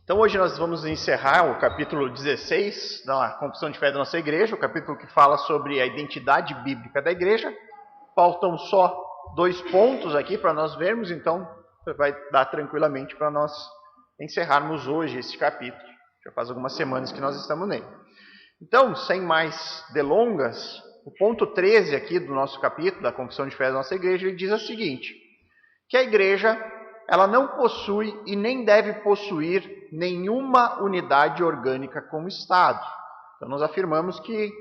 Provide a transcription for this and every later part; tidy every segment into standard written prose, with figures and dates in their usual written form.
Então hoje nós vamos encerrar o capítulo 16 da Confissão de Fé da nossa igreja, o capítulo que fala sobre a identidade bíblica da igreja. Faltam só 2 pontos aqui para nós vermos, então vai dar tranquilamente para nós encerrarmos hoje esse capítulo. Já faz algumas semanas que nós estamos nele. Então, sem mais delongas, o ponto 13 aqui do nosso capítulo, da Confissão de Fé da nossa igreja, ele diz o seguinte: que a igreja ela não possui e nem deve possuir nenhuma unidade orgânica com o Estado. Então nós afirmamos que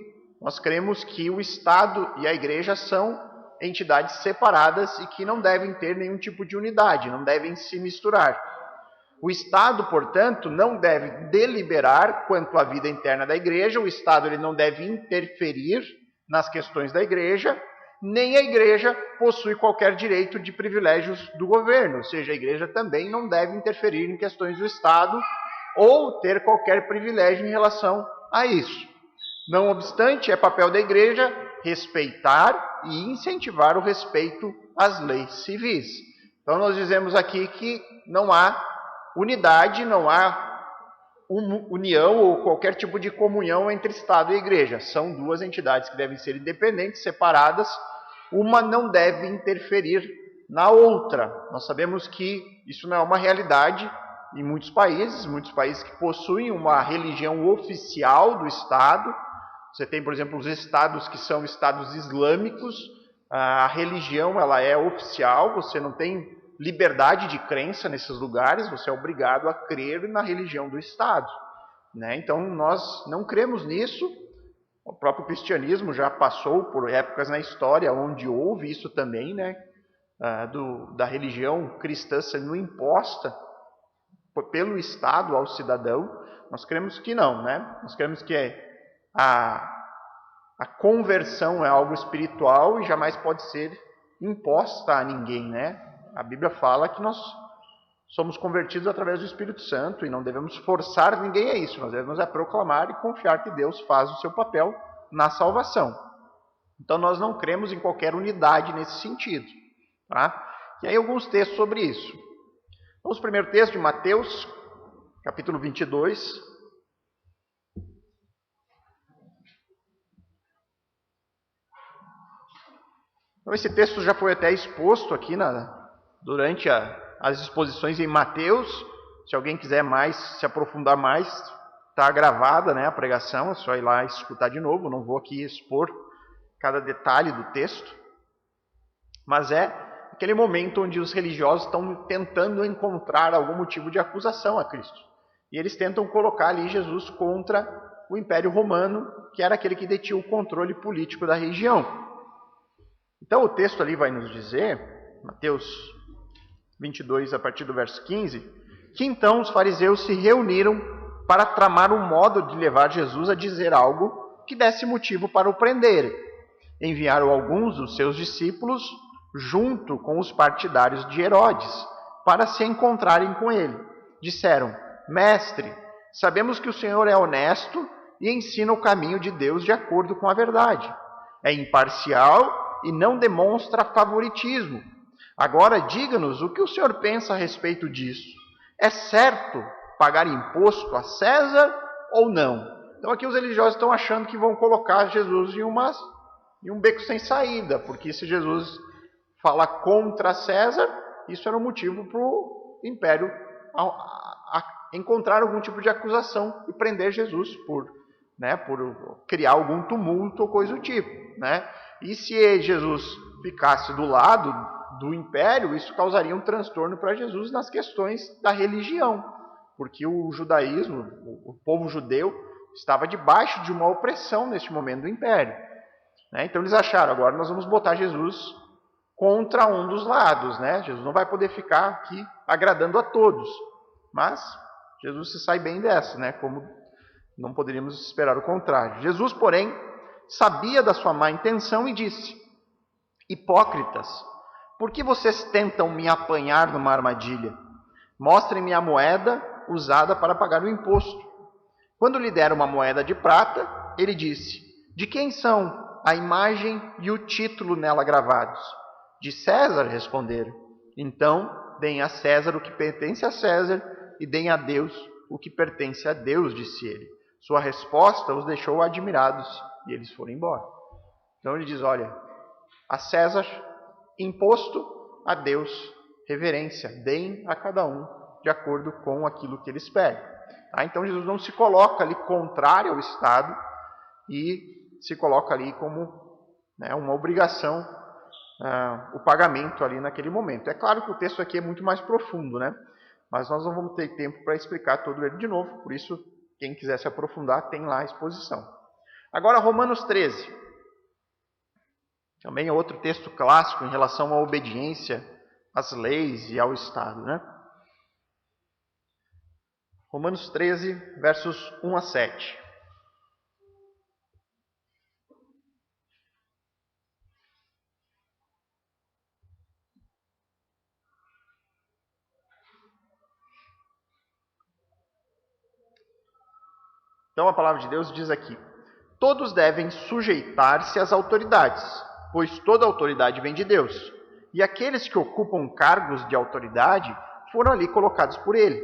nós cremos que o Estado e a igreja são entidades separadas e que não devem ter nenhum tipo de unidade, não devem se misturar. O Estado, portanto, não deve deliberar quanto à vida interna da igreja, o Estado ele não deve interferir nas questões da igreja, nem a igreja possui qualquer direito de privilégios do governo, ou seja, a igreja também não deve interferir em questões do Estado ou ter qualquer privilégio em relação a isso. Não obstante, é papel da igreja respeitar e incentivar o respeito às leis civis. Então nós dizemos aqui que não há unidade, não há união ou qualquer tipo de comunhão entre Estado e igreja. São 2 entidades que devem ser independentes, separadas. Uma não deve interferir na outra. Nós sabemos que isso não é uma realidade em muitos países que possuem uma religião oficial do Estado. Você tem, por exemplo, os estados que são estados islâmicos. A religião ela é oficial, você não tem liberdade de crença nesses lugares, você é obrigado a crer na religião do Estado, né? Então nós não cremos nisso. O próprio cristianismo já passou por épocas na história onde houve isso também, né? Da religião cristã sendo imposta pelo Estado ao cidadão. Nós cremos que não, né? Nós cremos que a conversão é algo espiritual e jamais pode ser imposta a ninguém, né? A Bíblia fala que nós somos convertidos através do Espírito Santo e não devemos forçar ninguém a isso. Nós devemos proclamar e confiar que Deus faz o seu papel na salvação. Então nós não cremos em qualquer unidade nesse sentido, tá? E aí alguns textos sobre isso. Vamos ao primeiro texto de Mateus, capítulo 22. Então esse texto já foi até exposto aqui durante as exposições em Mateus. Se alguém quiser se aprofundar mais, está gravada, né, a pregação, é só ir lá e escutar de novo. Não vou aqui expor cada detalhe do texto. Mas é aquele momento onde os religiosos estão tentando encontrar algum motivo de acusação a Cristo. E eles tentam colocar ali Jesus contra o Império Romano, que era aquele que detinha o controle político da região. Então o texto ali vai nos dizer, Mateus 22, a partir do verso 15, que então os fariseus se reuniram para tramar um modo de levar Jesus a dizer algo que desse motivo para o prenderem. Enviaram alguns dos seus discípulos junto com os partidários de Herodes para se encontrarem com ele. Disseram: Mestre, sabemos que o Senhor é honesto e ensina o caminho de Deus de acordo com a verdade. É imparcial e não demonstra favoritismo. Agora diga-nos o que o Senhor pensa a respeito disso. É certo pagar imposto a César ou não? Então aqui os religiosos estão achando que vão colocar Jesus em um beco sem saída, porque se Jesus fala contra César, isso era um motivo para o império encontrar algum tipo de acusação e prender Jesus por criar algum tumulto ou coisa do tipo, né? E se Jesus ficasse do lado do império, isso causaria um transtorno para Jesus nas questões da religião, porque o judaísmo, o povo judeu, estava debaixo de uma opressão neste momento do império, né? Então eles acharam, agora nós vamos botar Jesus contra um dos lados, né? Jesus não vai poder ficar aqui agradando a todos, mas Jesus se sai bem dessa, né? Como não poderíamos esperar o contrário. Jesus, porém, sabia da sua má intenção e disse: Hipócritas, por que vocês tentam me apanhar numa armadilha? Mostrem-me a moeda usada para pagar o imposto. Quando lhe deram uma moeda de prata, ele disse: De quem são a imagem e o título nela gravados? De César, responderam. Então, deem a César o que pertence a César e deem a Deus o que pertence a Deus, disse ele. Sua resposta os deixou admirados e eles foram embora. Então ele diz, olha, a César, imposto, a Deus, reverência. Deem a cada um de acordo com aquilo que eles pedem. Tá? Então Jesus não se coloca ali contrário ao Estado e se coloca ali como, né, uma obrigação, o pagamento ali naquele momento. É claro que o texto aqui é muito mais profundo, né? Mas nós não vamos ter tempo para explicar todo ele de novo, por isso, quem quiser se aprofundar, tem lá a exposição. Agora, Romanos 13. Também é outro texto clássico em relação à obediência às leis e ao Estado, né? Romanos 13, versos 1 a 7. Então a palavra de Deus diz aqui: todos devem sujeitar-se às autoridades, pois toda autoridade vem de Deus. E aqueles que ocupam cargos de autoridade foram ali colocados por ele.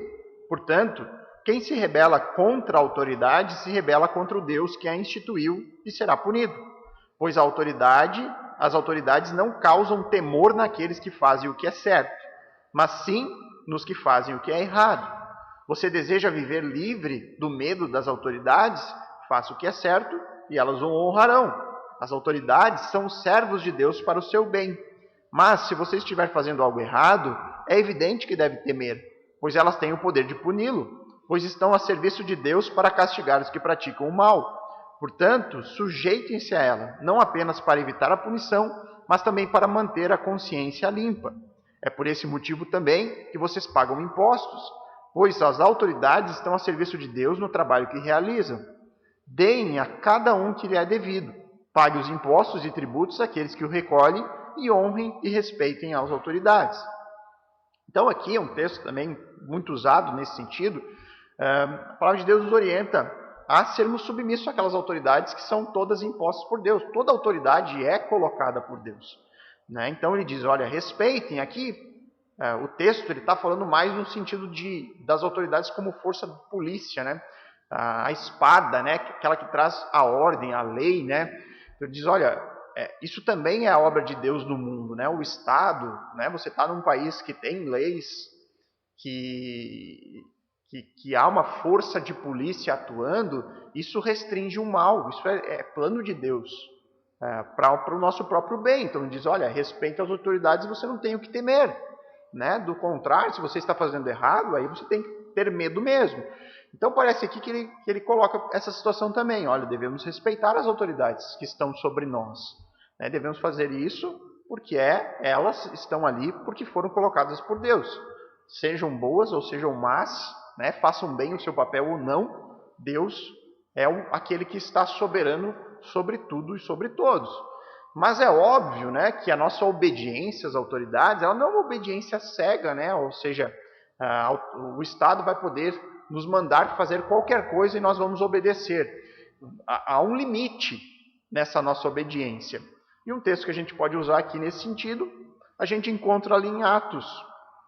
Portanto, quem se rebela contra a autoridade se rebela contra o Deus que a instituiu e será punido. Pois as autoridades não causam temor naqueles que fazem o que é certo, mas sim nos que fazem o que é errado. Você deseja viver livre do medo das autoridades? Faça o que é certo e elas o honrarão. As autoridades são servos de Deus para o seu bem. Mas se você estiver fazendo algo errado, é evidente que deve temer, pois elas têm o poder de puni-lo, pois estão a serviço de Deus para castigar os que praticam o mal. Portanto, sujeitem-se a ela, não apenas para evitar a punição, mas também para manter a consciência limpa. É por esse motivo também que vocês pagam impostos, pois as autoridades estão a serviço de Deus no trabalho que realizam. Deem a cada um que lhe é devido. Pague os impostos e tributos àqueles que o recolhem e honrem e respeitem as autoridades. Então aqui é um texto também muito usado nesse sentido. A palavra de Deus nos orienta a sermos submissos àquelas autoridades que são todas impostas por Deus. Toda autoridade é colocada por Deus, né? Então ele diz, olha, respeitem. Aqui o texto está falando mais no sentido das autoridades como força de polícia, né? A espada, né? Aquela que traz a ordem, a lei, né? Então ele diz, olha, isso também é a obra de Deus no mundo, né? O Estado, né? Você está num país que tem leis, que há uma força de polícia atuando, isso restringe o mal, isso é plano de Deus para o nosso próprio bem. Então ele diz, olha, respeite as autoridades e você não tem o que temer, né? Do contrário, se você está fazendo errado, aí você tem que ter medo mesmo. Então parece aqui que ele coloca essa situação também. Olha, devemos respeitar as autoridades que estão sobre nós, né? Devemos fazer isso porque elas estão ali porque foram colocadas por Deus. Sejam boas ou sejam más, né? Façam bem o seu papel ou não, Deus é aquele que está soberano sobre tudo e sobre todos. Mas é óbvio, né, que a nossa obediência às autoridades, ela não é uma obediência cega, né? Ou seja, o Estado vai poder nos mandar fazer qualquer coisa e nós vamos obedecer. Há um limite nessa nossa obediência. E um texto que a gente pode usar aqui nesse sentido, a gente encontra ali em Atos,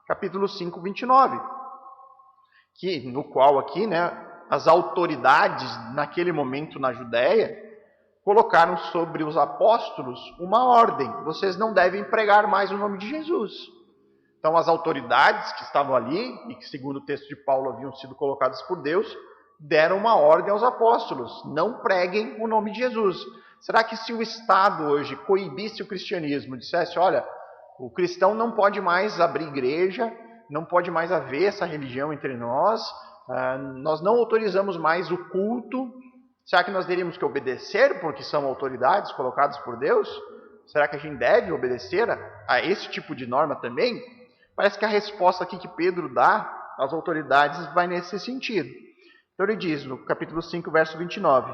capítulo 5, 29, no qual aqui, né, as autoridades naquele momento na Judéia colocaram sobre os apóstolos uma ordem: vocês não devem pregar mais o nome de Jesus. Então as autoridades que estavam ali, e que segundo o texto de Paulo haviam sido colocadas por Deus, deram uma ordem aos apóstolos: não preguem o nome de Jesus. Será que se o Estado hoje coibisse o cristianismo, dissesse, olha, o cristão não pode mais abrir igreja, não pode mais haver essa religião entre nós, nós não autorizamos mais o culto, será que nós teríamos que obedecer porque são autoridades colocadas por Deus? Será que a gente deve obedecer a esse tipo de norma também? Parece que a resposta aqui que Pedro dá às autoridades vai nesse sentido. Então ele diz no capítulo 5, verso 29,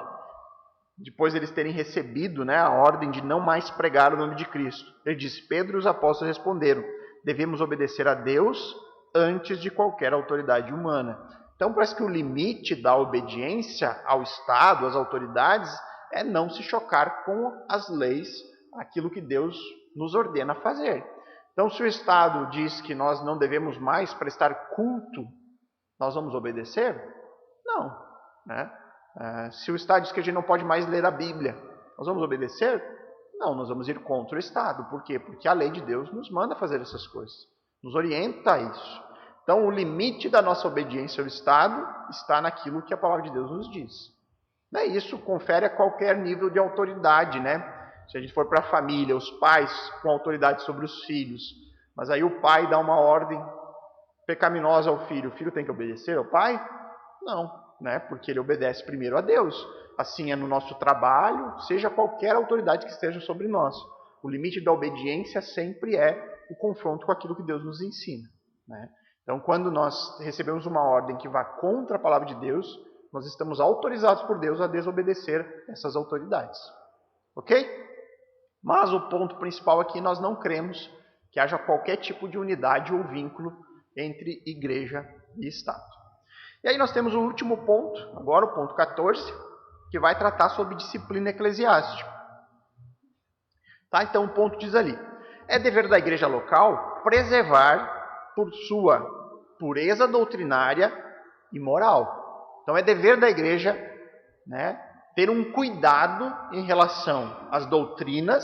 depois de eles terem recebido, né, a ordem de não mais pregar o nome de Cristo, ele diz, Pedro e os apóstolos responderam, devemos obedecer a Deus antes de qualquer autoridade humana. Então parece que o limite da obediência ao Estado, às autoridades, é não se chocar com as leis, aquilo que Deus nos ordena fazer. Então se o Estado diz que nós não devemos mais prestar culto nós vamos obedecer? Não. Né? Se o Estado diz que a gente não pode mais ler a Bíblia, nós vamos obedecer? Não, nós vamos ir contra o Estado. Por quê? Porque a lei de Deus nos manda fazer essas coisas, nos orienta a isso. Então, o limite da nossa obediência ao Estado está naquilo que a palavra de Deus nos diz. Isso confere a qualquer nível de autoridade, né? Se a gente for para a família, os pais com autoridade sobre os filhos, mas aí o pai dá uma ordem pecaminosa ao filho, o filho tem que obedecer ao pai? Não, né? Porque ele obedece primeiro a Deus. Assim é no nosso trabalho, seja qualquer autoridade que esteja sobre nós. O limite da obediência sempre é o confronto com aquilo que Deus nos ensina, né? Então, quando nós recebemos uma ordem que vá contra a palavra de Deus, nós estamos autorizados por Deus a desobedecer essas autoridades. Ok? Mas o ponto principal aqui, nós não cremos que haja qualquer tipo de unidade ou vínculo entre igreja e Estado. E aí nós temos o último ponto, agora o ponto 14, que vai tratar sobre disciplina eclesiástica. Tá? Então o ponto diz ali: é dever da igreja local preservar por sua pureza doutrinária e moral. Então é dever da igreja, né, ter um cuidado em relação às doutrinas,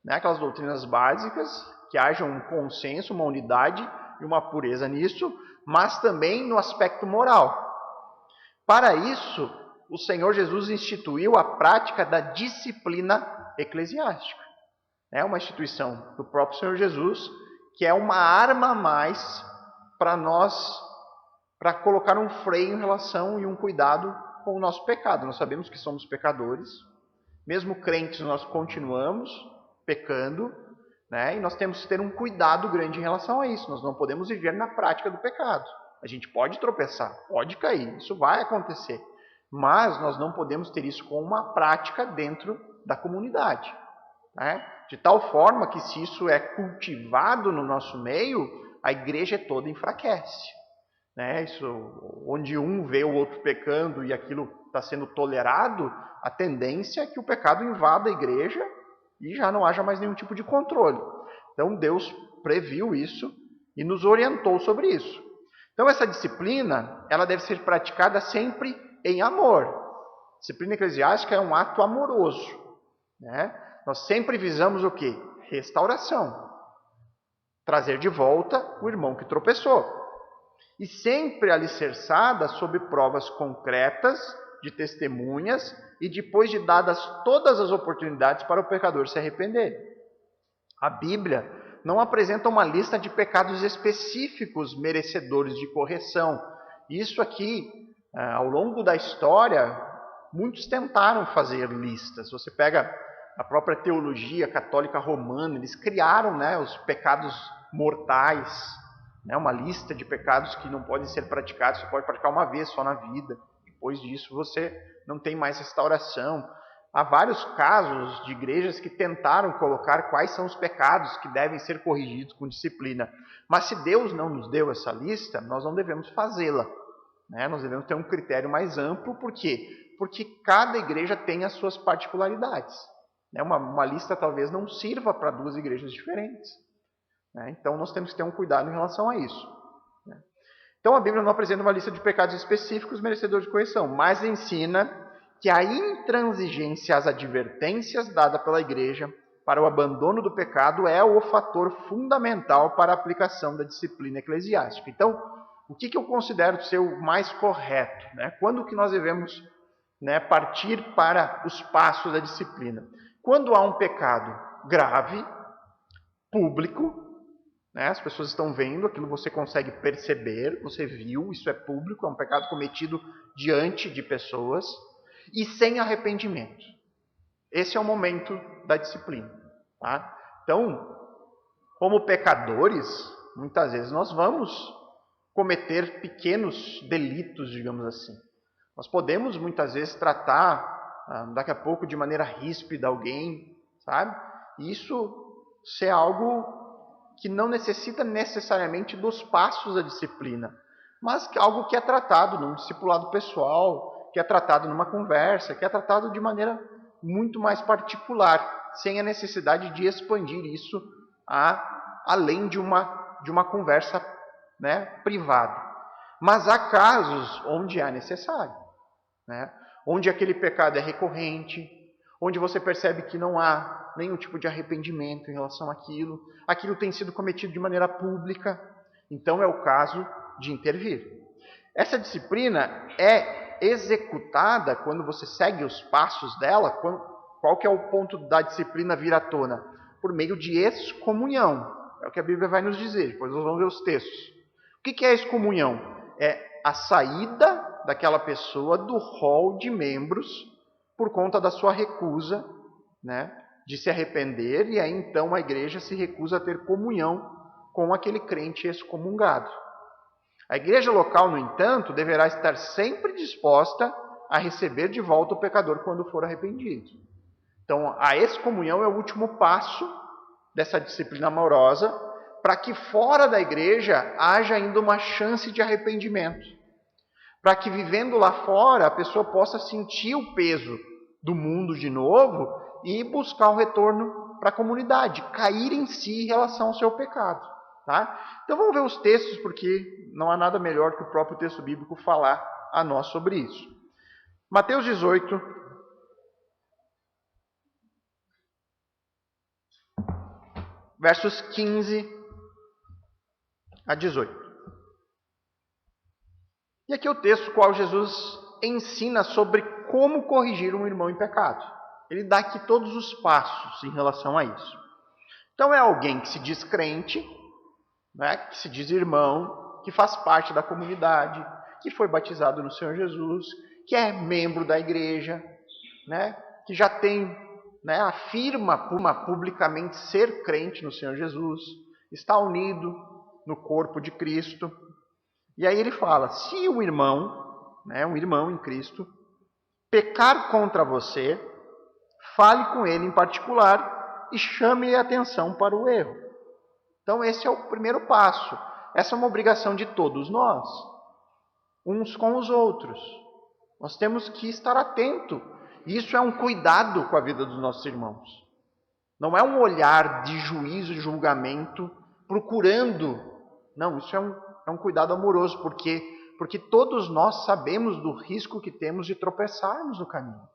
né, aquelas doutrinas básicas, que haja um consenso, uma unidade e uma pureza nisso, mas também no aspecto moral. Para isso, o Senhor Jesus instituiu a prática da disciplina eclesiástica. É uma instituição do próprio Senhor Jesus, que é uma arma a mais para nós, para colocar um freio em relação e um cuidado com o nosso pecado. Nós sabemos que somos pecadores, mesmo crentes nós continuamos pecando, né? E nós temos que ter um cuidado grande em relação a isso. Nós não podemos viver na prática do pecado. A gente pode tropeçar, pode cair, isso vai acontecer. Mas nós não podemos ter isso como uma prática dentro da comunidade, né? De tal forma que, se isso é cultivado no nosso meio, a igreja toda enfraquece, né? Isso, onde um vê o outro pecando e aquilo está sendo tolerado, a tendência é que o pecado invada a igreja e já não haja mais nenhum tipo de controle. Então Deus previu isso e nos orientou sobre isso. Então essa disciplina, ela deve ser praticada sempre em amor. Disciplina eclesiástica é um ato amoroso, né? Nós sempre visamos o quê? Restauração. Trazer de volta o irmão que tropeçou. E sempre alicerçada sob provas concretas, de testemunhas, e depois de dadas todas as oportunidades para o pecador se arrepender. A Bíblia não apresenta uma lista de pecados específicos merecedores de correção. Isso aqui, ao longo da história, muitos tentaram fazer listas. Você pega a própria teologia católica romana, eles criaram, né, os pecados mortais, né, uma lista de pecados que não podem ser praticados, você pode praticar uma vez só na vida. Depois disso você não tem mais restauração. Há vários casos de igrejas que tentaram colocar quais são os pecados que devem ser corrigidos com disciplina. Mas se Deus não nos deu essa lista, nós não devemos fazê-la, né? Nós devemos ter um critério mais amplo. Por quê? Porque cada igreja tem as suas particularidades. Uma lista talvez não sirva para duas igrejas diferentes, né? Então nós temos que ter um cuidado em relação a isso, né? Então a Bíblia não apresenta uma lista de pecados específicos merecedores de correção, mas ensina que a intransigência às advertências dada pela igreja para o abandono do pecado é o fator fundamental para a aplicação da disciplina eclesiástica. Então, o que eu considero ser o mais correto, né? Quando que nós devemos, né, partir para os passos da disciplina? Quando há um pecado grave, público, né, as pessoas estão vendo, aquilo você consegue perceber, você viu, isso é público, é um pecado cometido diante de pessoas, e sem arrependimento. Esse é o momento da disciplina, tá? Então, como pecadores, muitas vezes nós vamos cometer pequenos delitos, digamos assim. Nós podemos muitas vezes tratar daqui a pouco de maneira ríspida alguém, sabe? Isso ser algo que não necessita necessariamente dos passos da disciplina, mas algo que é tratado num discipulado pessoal, que é tratado numa conversa, que é tratado de maneira muito mais particular, sem a necessidade de expandir isso além de uma conversa, né, privada. Mas há casos onde é necessário, né? Onde aquele pecado é recorrente, onde você percebe que não há nenhum tipo de arrependimento em relação àquilo, aquilo tem sido cometido de maneira pública, então é o caso de intervir. Essa disciplina é executada quando você segue os passos dela. Qual que é o ponto da disciplina vir à tona? Por meio de excomunhão. É o que a Bíblia vai nos dizer, depois nós vamos ver os textos. O que é excomunhão? É a saída daquela pessoa do rol de membros por conta da sua recusa, né, de se arrepender, e aí então a igreja se recusa a ter comunhão com aquele crente excomungado. A igreja local, no entanto, deverá estar sempre disposta a receber de volta o pecador quando for arrependido. Então, a excomunhão é o último passo dessa disciplina amorosa, para que fora da igreja haja ainda uma chance de arrependimento. Para que vivendo lá fora a pessoa possa sentir o peso do mundo de novo e buscar um retorno para a comunidade, cair em si em relação ao seu pecado. Tá? Então vamos ver os textos, porque não há nada melhor que o próprio texto bíblico falar a nós sobre isso. Mateus 18, versos 15 a 18. E aqui é o texto qual Jesus ensina sobre como corrigir um irmão em pecado. Ele dá aqui todos os passos em relação a isso. Então é alguém que se diz crente, né, que se diz irmão, que faz parte da comunidade, que foi batizado no Senhor Jesus, que é membro da igreja, né, que já tem, né, afirma publicamente ser crente no Senhor Jesus, está unido no corpo de Cristo. E aí ele fala, se o irmão, né, um irmão em Cristo, pecar contra você, fale com ele em particular e chame a atenção para o erro. Então esse é o primeiro passo. Essa é uma obrigação de todos nós, uns com os outros. Nós temos que estar atento. Isso é um cuidado com a vida dos nossos irmãos. Não é um olhar de juízo e julgamento procurando. Não, isso é um cuidado amoroso, porque todos nós sabemos do risco que temos de tropeçarmos no caminho.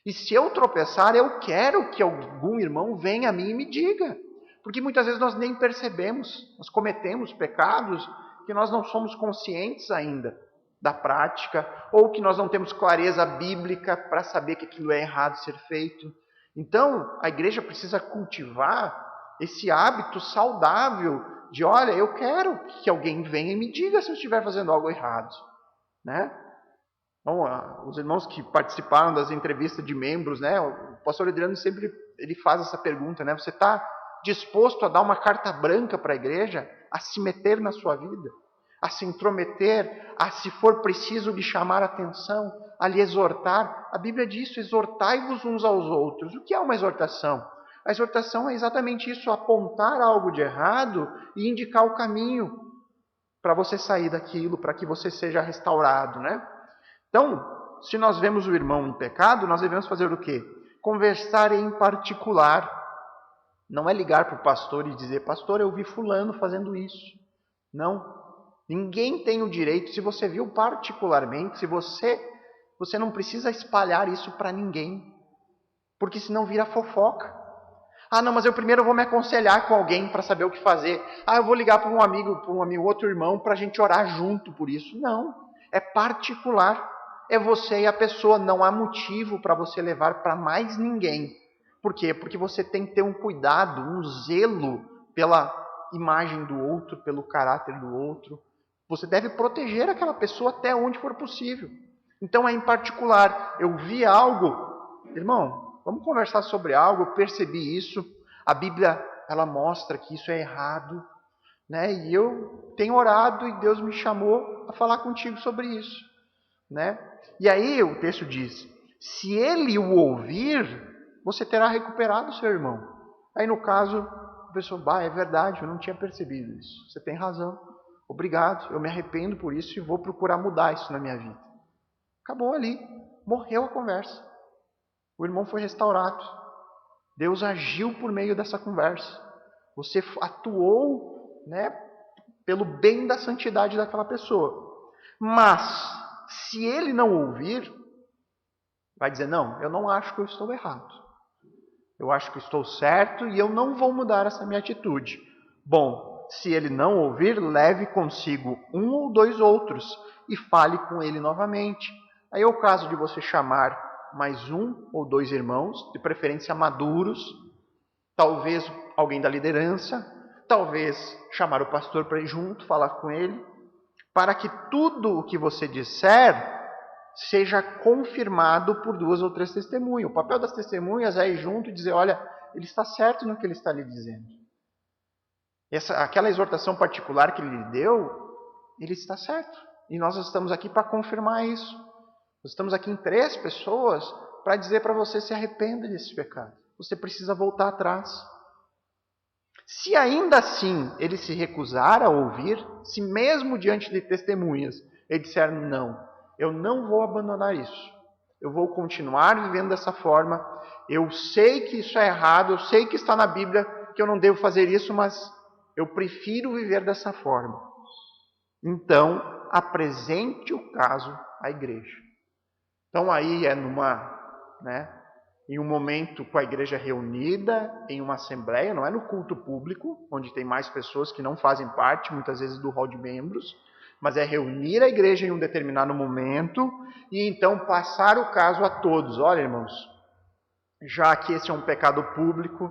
E se eu tropeçar, eu quero que algum irmão venha a mim e me diga. Porque muitas vezes nós nem percebemos, nós cometemos pecados que nós não somos conscientes ainda da prática, ou que nós não temos clareza bíblica para saber que aquilo é errado ser feito. Então, a igreja precisa cultivar esse hábito saudável de, olha, eu quero que alguém venha e me diga se eu estiver fazendo algo errado, né? Então, os irmãos que participaram das entrevistas de membros, né? O pastor Adriano sempre ele faz essa pergunta, né? Você está disposto a dar uma carta branca para a igreja, a se meter na sua vida, a se intrometer, a, se for preciso, lhe chamar a atenção, a lhe exortar? A Bíblia diz, exortai-vos uns aos outros. O que é uma exortação? A exortação é exatamente isso, apontar algo de errado e indicar o caminho para você sair daquilo, para que você seja restaurado, né? Então, se nós vemos o irmão em pecado, nós devemos fazer o quê? Conversar em particular. Não é ligar para o pastor e dizer, pastor, eu vi fulano fazendo isso. Não. Ninguém tem o direito, se você viu particularmente, se você não precisa espalhar isso para ninguém, porque senão vira fofoca. Ah, não, mas eu primeiro vou me aconselhar com alguém para saber o que fazer. Ah, eu vou ligar para um amigo, outro irmão, para a gente orar junto por isso. Não, é particular. É você e a pessoa, não há motivo para você levar para mais ninguém. Por quê? Porque você tem que ter um cuidado, um zelo pela imagem do outro, pelo caráter do outro. Você deve proteger aquela pessoa até onde for possível. Então é em particular, eu vi algo, irmão, vamos conversar sobre algo, eu percebi isso, a Bíblia ela mostra que isso é errado, né? E eu tenho orado e Deus me chamou a falar contigo sobre isso, né? E aí o texto diz, se ele o ouvir, você terá recuperado o seu irmão. Aí no caso, a pessoa, é verdade, eu não tinha percebido isso, você tem razão, obrigado, eu me arrependo por isso e vou procurar mudar isso na minha vida. Acabou ali, morreu a conversa. O irmão foi restaurado. Deus agiu por meio dessa conversa. Você atuou, né, pelo bem da santidade daquela pessoa. Mas, se ele não ouvir, vai dizer, não, eu não acho que eu estou errado. Eu acho que estou certo e eu não vou mudar essa minha atitude. Bom, se ele não ouvir, leve consigo um ou dois outros e fale com ele novamente. Aí é o caso de você chamar mais um ou dois irmãos, de preferência maduros, talvez alguém da liderança, talvez chamar o pastor para ir junto, falar com ele, para que tudo o que você disser seja confirmado por duas ou três testemunhas. O papel das testemunhas é ir junto e dizer, olha, ele está certo no que ele está lhe dizendo. Aquela exortação particular que ele lhe deu, ele está certo. E nós estamos aqui para confirmar isso. Nós estamos aqui em 3 pessoas para dizer para você, se arrependa desse pecado. Você precisa voltar atrás. Se ainda assim ele se recusar a ouvir, se mesmo diante de testemunhas ele disser, não, eu não vou abandonar isso. Eu vou continuar vivendo dessa forma. Eu sei que isso é errado, eu sei que está na Bíblia que eu não devo fazer isso, mas eu prefiro viver dessa forma. Então, apresente o caso à igreja. Então aí é em um momento com a igreja reunida, em uma assembleia, não é no culto público, onde tem mais pessoas que não fazem parte, muitas vezes, do hall de membros, mas é reunir a igreja em um determinado momento e então passar o caso a todos. Olha, irmãos, já que esse é um pecado público,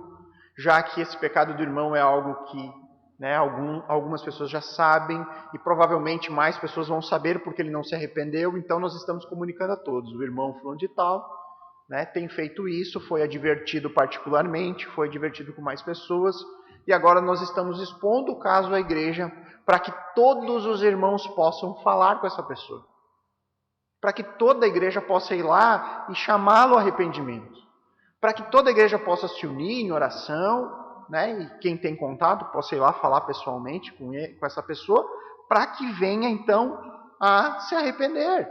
já que esse pecado do irmão é algo que algumas pessoas já sabem e provavelmente mais pessoas vão saber porque ele não se arrependeu, então nós estamos comunicando a todos. O irmão fulano de tal tem feito isso, foi advertido particularmente, foi advertido com mais pessoas, e agora nós estamos expondo o caso à igreja para que todos os irmãos possam falar com essa pessoa. Para que toda a igreja possa ir lá e chamá-lo ao arrependimento. Para que toda a igreja possa se unir em oração, e quem tem contato possa ir lá falar pessoalmente com essa pessoa, para que venha então a se arrepender.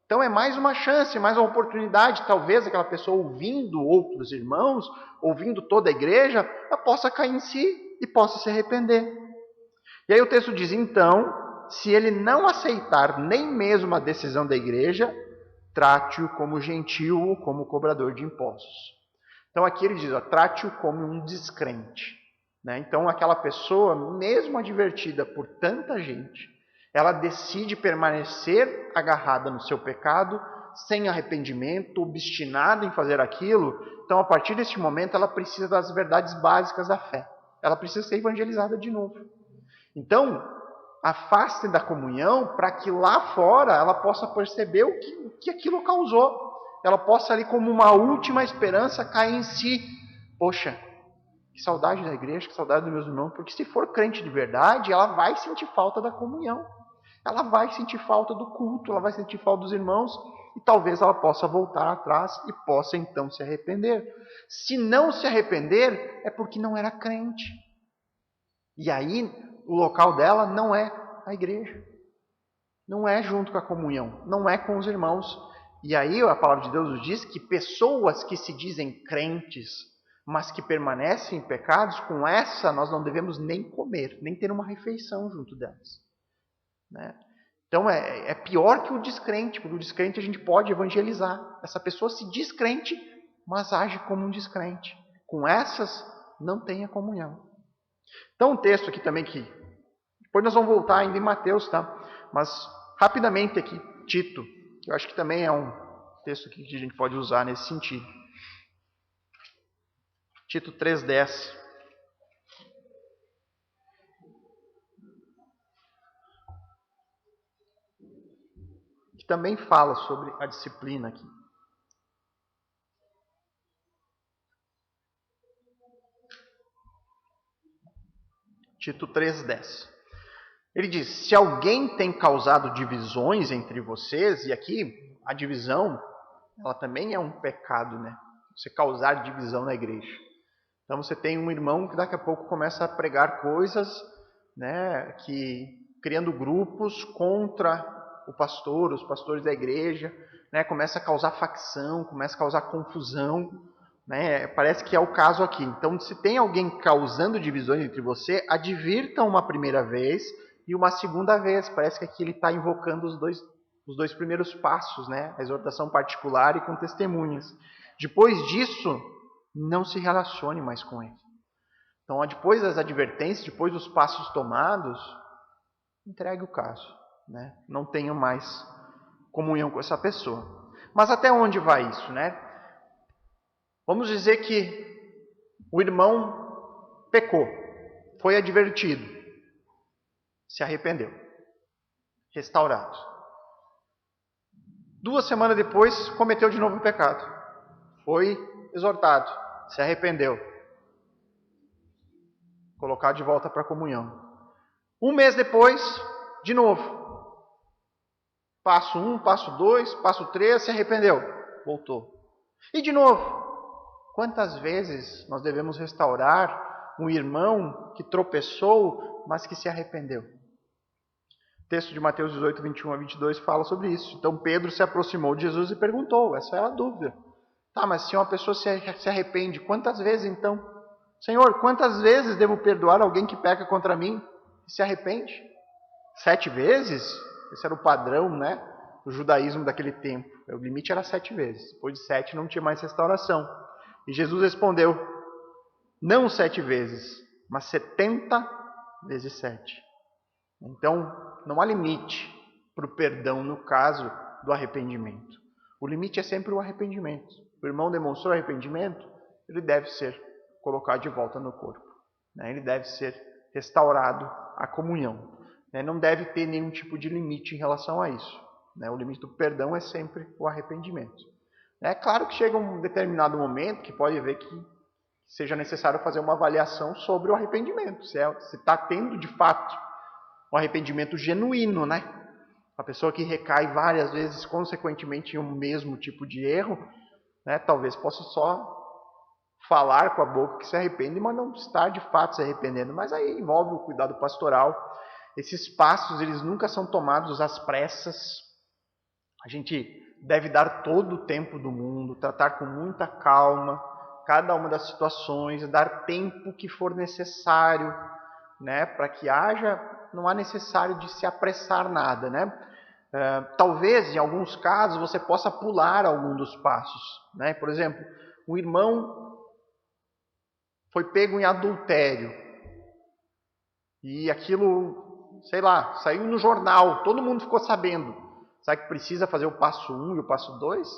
Então é mais uma chance, mais uma oportunidade, talvez aquela pessoa ouvindo outros irmãos, ouvindo toda a igreja, ela possa cair em si e possa se arrepender. E aí o texto diz, então, se ele não aceitar nem mesmo a decisão da igreja, trate-o como gentil ou como cobrador de impostos. Então aqui ele diz, trate-o como um descrente. Então aquela pessoa, mesmo advertida por tanta gente, ela decide permanecer agarrada no seu pecado, sem arrependimento, obstinada em fazer aquilo. Então a partir deste momento ela precisa das verdades básicas da fé. Ela precisa ser evangelizada de novo. Então, afaste da comunhão para que lá fora ela possa perceber o que aquilo causou. Ela possa ali como uma última esperança cair em si. Poxa, que saudade da igreja, que saudade dos meus irmãos, porque se for crente de verdade, ela vai sentir falta da comunhão. Ela vai sentir falta do culto, ela vai sentir falta dos irmãos e talvez ela possa voltar atrás e possa então se arrepender. Se não se arrepender, é porque não era crente. E aí, o local dela não é a igreja. Não é junto com a comunhão, não é com os irmãos. E aí a palavra de Deus nos diz que pessoas que se dizem crentes, mas que permanecem em pecados, com essa nós não devemos nem comer, nem ter uma refeição junto delas. Então é pior que o descrente, porque o descrente a gente pode evangelizar. Essa pessoa se diz crente, mas age como um descrente. Com essas não tem a comunhão. Então um texto aqui também que... Depois nós vamos voltar ainda em Mateus, tá? Mas rapidamente aqui, Tito. Eu acho que também é um texto aqui que a gente pode usar nesse sentido. Tito 3,10. Que também fala sobre a disciplina aqui. Tito 3,10. Ele diz, se alguém tem causado divisões entre vocês, e aqui a divisão, ela também é um pecado, Você causar divisão na igreja. Então você tem um irmão que daqui a pouco começa a pregar coisas, que criando grupos contra o pastor, os pastores da igreja, começa a causar facção, começa a causar confusão, Parece que é o caso aqui. Então, se tem alguém causando divisões entre você, advirtam uma primeira vez, e uma segunda vez. Parece que aqui ele está invocando os dois primeiros passos, né? A exortação particular e com testemunhas. Depois disso, não se relacione mais com ele. Então, depois das advertências, depois dos passos tomados, entregue o caso, né? Não tenha mais comunhão com essa pessoa. Mas até onde vai isso, né? Vamos dizer que o irmão pecou, foi advertido, se arrependeu, restaurado. 2 semanas depois, cometeu de novo o pecado. Foi exortado, se arrependeu. Colocado de volta para a comunhão. 1 mês depois, de novo. Passo 1, passo 2, passo 3, se arrependeu. Voltou. E de novo. Quantas vezes nós devemos restaurar um irmão que tropeçou, mas que se arrependeu? O texto de Mateus 18, 21 a 22 fala sobre isso. Então Pedro se aproximou de Jesus e perguntou, essa era a dúvida. Tá, mas se uma pessoa se arrepende, quantas vezes então? Senhor, quantas vezes devo perdoar alguém que peca contra mim e se arrepende? 7 vezes? Esse era o padrão, né, do judaísmo daquele tempo. O limite era 7 vezes. Depois de 7 não tinha mais restauração. E Jesus respondeu, não 7 vezes, mas 70 vezes 7. Então, não há limite para o perdão no caso do arrependimento. O limite é sempre o arrependimento. O irmão demonstrou arrependimento, ele deve ser colocado de volta no corpo. Ele deve ser restaurado à comunhão. Não deve ter nenhum tipo de limite em relação a isso. O limite do perdão é sempre o arrependimento. É claro que chega um determinado momento que pode haver que seja necessário fazer uma avaliação sobre o arrependimento. Se está tendo, de fato, um arrependimento genuíno, né? A pessoa que recai várias vezes, consequentemente, em um mesmo tipo de erro, né, talvez possa só falar com a boca que se arrepende, mas não estar, de fato, se arrependendo. Mas aí envolve o cuidado pastoral. Esses passos, eles nunca são tomados às pressas. A gente deve dar todo o tempo do mundo, tratar com muita calma cada uma das situações, dar tempo que for necessário, né, para que não há necessário de se apressar nada, né? Talvez, em alguns casos, você possa pular algum dos passos, né? Por exemplo, um irmão foi pego em adultério e aquilo, sei lá, saiu no jornal, todo mundo ficou sabendo. Sabe que precisa fazer o passo 1 e o passo 2?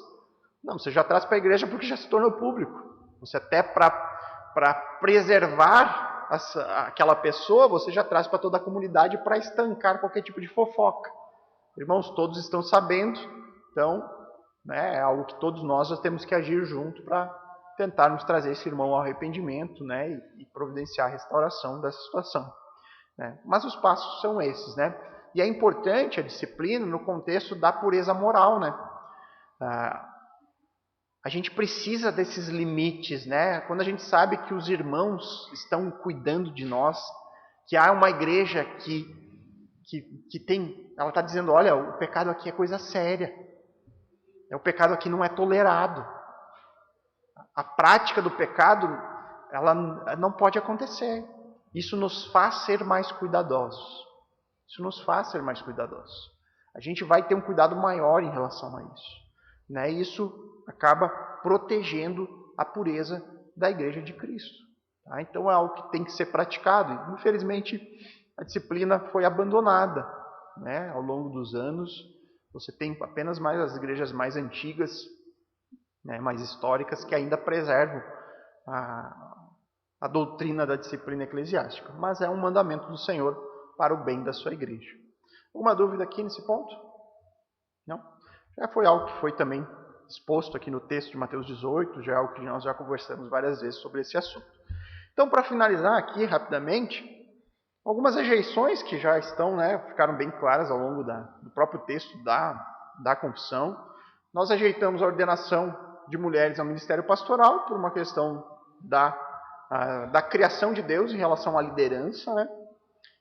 Não, você já traz para a igreja porque já se tornou público. Você até para preservar aquela pessoa, você já traz para toda a comunidade para estancar qualquer tipo de fofoca. Irmãos, todos estão sabendo, então, né, é algo que todos nós já temos que agir junto para tentarmos trazer esse irmão ao arrependimento, né, e providenciar a restauração dessa situação. Né? Mas os passos são esses, né? E é importante a disciplina no contexto da pureza moral, né? A gente precisa desses limites, né? Quando a gente sabe que os irmãos estão cuidando de nós, que há uma igreja que tem, ela está dizendo, olha, o pecado aqui é coisa séria. O pecado aqui não é tolerado. A prática do pecado, ela não pode acontecer. Isso nos faz ser mais cuidadosos. Isso nos faz ser mais cuidadosos. A gente vai ter um cuidado maior em relação a isso. Né? E isso acaba protegendo a pureza da igreja de Cristo. Tá? Então é algo que tem que ser praticado. Infelizmente, a disciplina foi abandonada. Né? Ao longo dos anos, você tem apenas mais as igrejas mais antigas, né, mais históricas, que ainda preservam a doutrina da disciplina eclesiástica. Mas é um mandamento do Senhor para o bem da sua igreja. Alguma dúvida aqui nesse ponto? Não? Já foi algo que foi também exposto aqui no texto de Mateus 18, já é algo que nós já conversamos várias vezes sobre esse assunto. Então, para finalizar aqui rapidamente, algumas rejeições que já estão, né, ficaram bem claras ao longo do próprio texto da confissão. Nós rejeitamos a ordenação de mulheres ao ministério pastoral por uma questão da criação de Deus em relação à liderança, né?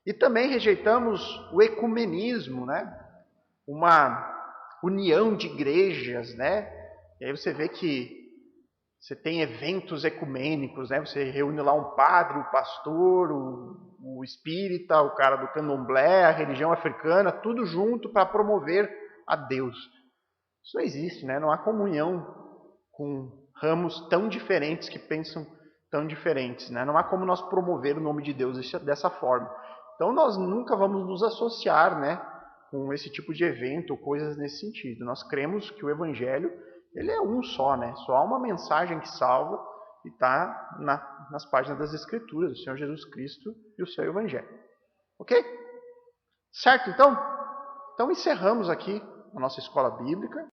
E também rejeitamos o ecumenismo, né? Uma união de igrejas, né? E aí você vê que Você tem eventos ecumênicos, né? Você reúne lá um padre, o pastor, o espírita, o cara do candomblé, a religião africana, tudo junto para promover a Deus. Isso não existe, né? Não há comunhão com ramos tão diferentes que pensam tão diferentes, né? Não há como nós promover o nome de Deus dessa forma. Então nós nunca vamos nos associar, né, com esse tipo de evento ou coisas nesse sentido. Nós cremos que o Evangelho ele é um só, né? Só há uma mensagem que salva e está nas páginas das Escrituras, do Senhor Jesus Cristo e o seu Evangelho. Ok? Certo, então? Então encerramos aqui a nossa escola bíblica.